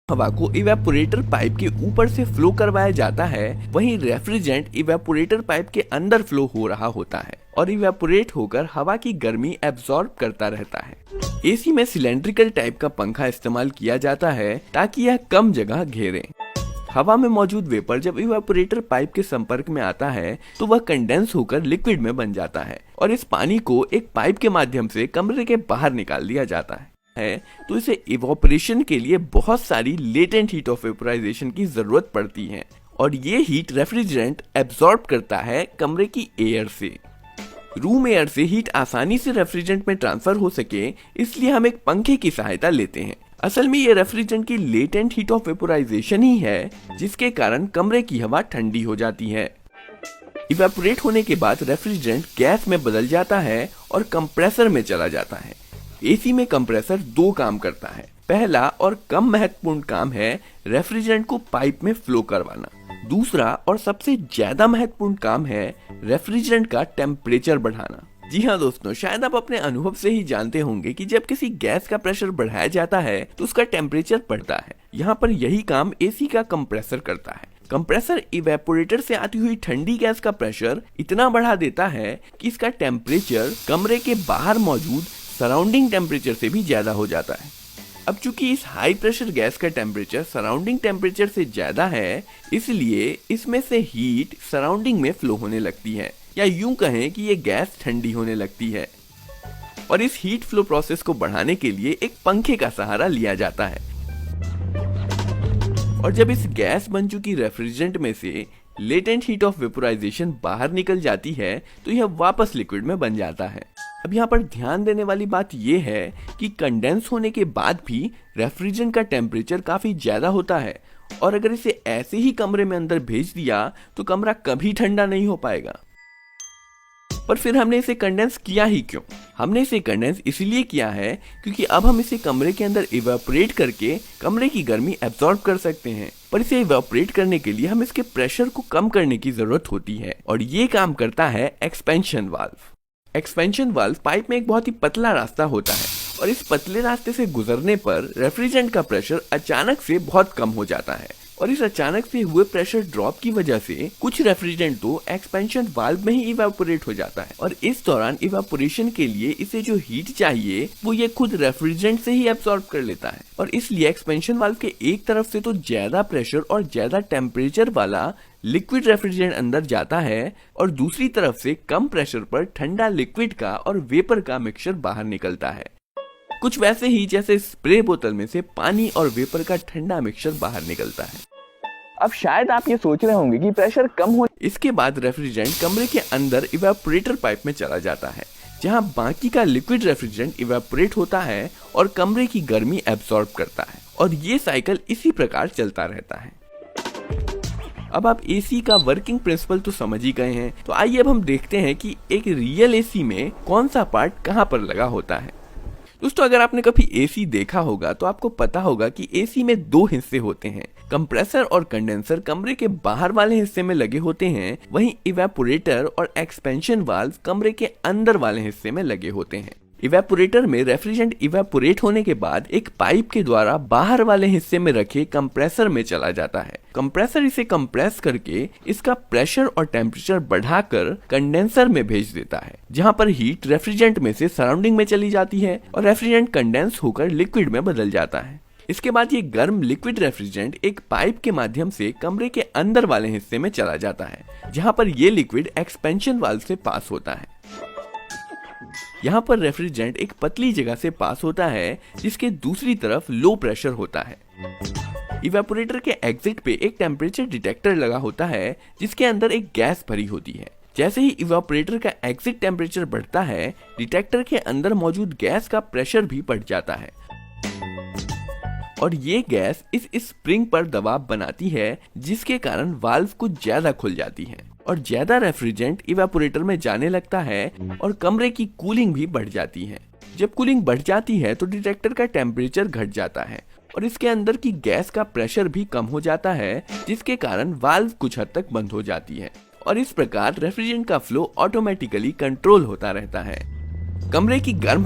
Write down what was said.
हवा को evaporator pipe के ऊपर से फ्लो करवाया जाता है, वहीं रेफ्रिजरेंट इवेपोरेटर पाइप के अंदर फ्लो हो रहा होता है और इवेपोरेट होकर हवा की गर्मी एब्जॉर्ब करता रहता है। एसी में सिलेंड्रिकल टाइप का पंखा इस्तेमाल किया जाता है ताकि यह कम जगह घेरे। हवा में मौजूद वेपर जब इवेपोरेटर पाइप के संपर्क में आता है तो वह कंडेंस होकर लिक्विड में बन जाता है और इस पानी को एक पाइप के माध्यम से कमरे के बाहर निकाल दिया जाता है। तो इसे इवोपरेशन के लिए बहुत सारी लेटेंट हीट ऑफ वेपोराइजेशन की जरूरत पड़ती है और ये हीट रेफ्रिजरेंट एब्जॉर्ब करता है कमरे की एयर से। रूम एयर से हीट आसानी से रेफ्रिजरेंट में ट्रांसफर हो सके इसलिए हम एक पंखे की सहायता लेते हैं। असल में ये रेफ्रिजरेंट की लेटेंट हीट ऑफ वेपोराइजेशन ही है जिसके कारण कमरे की हवा ठंडी हो जाती है। इवेपोरेट होने के बाद रेफ्रिजरेंट गैस में बदल जाता है और कंप्रेसर में चला जाता है। एसी में कंप्रेसर दो काम करता है। पहला और कम महत्वपूर्ण काम है रेफ्रिजरेंट को पाइप में फ्लो करवाना। दूसरा और सबसे ज्यादा महत्वपूर्ण काम है रेफ्रिजरेंट का टेम्परेचर बढ़ाना। जी हाँ दोस्तों, शायद आप अपने अनुभव से ही जानते होंगे कि जब किसी गैस का प्रेशर बढ़ाया जाता है तो उसका टेम्परेचर बढ़ता है। यहाँ पर यही काम एसी का कंप्रेसर करता है। कंप्रेसर इवेपोरेटर से आती हुई ठंडी गैस का प्रेशर इतना बढ़ा देता है कि इसका टेम्परेचर कमरे के बाहर मौजूद सराउंडिंग टेम्परेचर से भी ज्यादा हो जाता है। अब चूंकि इस हाई प्रेशर गैस का टेम्परेचर सराउंडिंग टेम्परेचर से ज्यादा है इसलिए इसमें से हीट सराउंडिंग में फ्लो होने लगती है, या यूं कहें कि ये गैस ठंडी होने लगती है। और इस हीट फ्लो प्रोसेस को बढ़ाने के लिए एक पंखे का सहारा लिया जाता है। और जब इस गैस बन चुकी रेफ्रिजरेंट में से लेटेंट हीट ऑफ वेपोराइजेशन बाहर निकल जाती है तो यह वापस लिक्विड में बन जाता है। अब यहाँ पर ध्यान देने वाली बात यह है कि कंडेंस होने के बाद भी रेफ्रिजरेंट का टेम्परेचर काफी ज्यादा होता है और अगर इसे ऐसे ही कमरे में अंदर भेज दिया तो कमरा कभी ठंडा नहीं हो पाएगा। पर फिर हमने इसे कंडेंस किया ही क्यों? हमने इसे कंडेंस इसलिए किया है क्योंकि अब हम इसे कमरे के अंदर इवेपोरेट करके कमरे की गर्मी एब्जॉर्ब कर सकते हैं। पर इसे इवेपोरेट करने के लिए हम इसके प्रेशर को कम करने की जरूरत होती है और ये काम करता है expansion valve. Expansion valve pipe में एक बहुत ही पतला रास्ता होता है और इस पतले रास्ते से गुजरने पर रेफ्रिजरेंट का प्रेशर अचानक से बहुत कम हो जाता है और इस अचानक से हुए प्रेशर ड्रॉप की वजह से कुछ रेफ्रिजरेंट तो एक्सपेंशन वाल्व में ही इवेपोरेट हो जाता है और इस दौरान इवेपोरेशन के लिए इसे जो हीट चाहिए वो ये खुद रेफ्रिजरेंट से ही एब्सॉर्ब कर लेता है और इसलिए एक्सपेंशन वाल्व के एक तरफ से तो ज्यादा प्रेशर और ज्यादा टेम्परेचर वाला लिक्विड रेफ्रिजरेंट अंदर जाता है और दूसरी तरफ से कम प्रेशर पर ठंडा लिक्विड का और वेपर का मिक्सचर बाहर निकलता है, कुछ वैसे ही जैसे स्प्रे बोतल में से पानी और वेपर का ठंडा मिक्सचर बाहर निकलता है। अब शायद आप ये सोच रहे होंगे कि प्रेशर कम हो, इसके बाद रेफ्रिजरेंट कमरे के अंदर इवेपोरेटर पाइप में चला जाता है जहां बाकी का लिक्विड रेफ्रिजरेंट इवेपोरेट होता है और कमरे की गर्मी एब्सॉर्ब करता है और ये साइकिल इसी प्रकार चलता रहता है। अब आप एसी का वर्किंग प्रिंसिपल तो समझ ही गए हैं, तो आइए अब हम देखते हैं कि एक रियल एसी में कौन सा पार्ट कहां पर लगा होता है। दोस्तों, अगर आपने कभी एसी देखा होगा तो आपको पता होगा कि एसी में दो हिस्से होते हैं। कंप्रेसर और कंडेंसर कमरे के बाहर वाले हिस्से में लगे होते हैं, वहीं इवेपोरेटर और एक्सपेंशन वाल्व कमरे के अंदर वाले हिस्से में लगे होते हैं। इवेपोरेटर में रेफ्रिजरेंट इवेपोरेट होने के बाद एक पाइप के द्वारा बाहर वाले हिस्से में रखे कंप्रेसर में चला जाता है। कंप्रेसर इसे कंप्रेस करके इसका प्रेशर और टेम्परेचर बढ़ाकर कंडेंसर में भेज देता है जहां पर हीट रेफ्रिजरेंट में से सराउंडिंग में चली जाती है और रेफ्रिजरेंट कंडेंस होकर लिक्विड में बदल जाता है। इसके बाद ये गर्म लिक्विड रेफ्रिजरेंट एक पाइप के माध्यम से कमरे के अंदर वाले हिस्से में चला जाता है जहां पर ये लिक्विड एक्सपेंशन वाल्व से पास होता है। यहाँ पर रेफ्रिजरेंट एक पतली जगह से पास होता है जिसके दूसरी तरफ लो प्रेशर होता है। इवेपोरेटर के एग्जिट पे एक टेम्परेचर डिटेक्टर लगा होता है जिसके अंदर एक गैस भरी होती है। जैसे ही इवेपोरेटर का एग्जिट टेम्परेचर बढ़ता है, डिटेक्टर के अंदर मौजूद गैस का प्रेशर भी बढ़ जाता है और ये गैस इस स्प्रिंग पर दबाव बनाती है जिसके कारण वाल्व कुछ ज्यादा खुल जाती है और ज्यादा रेफ्रिजरेंट इवेपोरेटर में जाने लगता है और कमरे की कूलिंग भी बढ़ जाती है। जब कूलिंग बढ़ जाती है तो डिटेक्टर का टेम्परेचर घट जाता है और इसके अंदर की गैस का प्रेशर भी कम हो जाता है जिसके कारण वाल्व कुछ हद तक बंद हो जाती है और इस प्रकार रेफ्रिजरेंट का फ्लो ऑटोमेटिकली कंट्रोल होता रहता है। कमरे की गर्म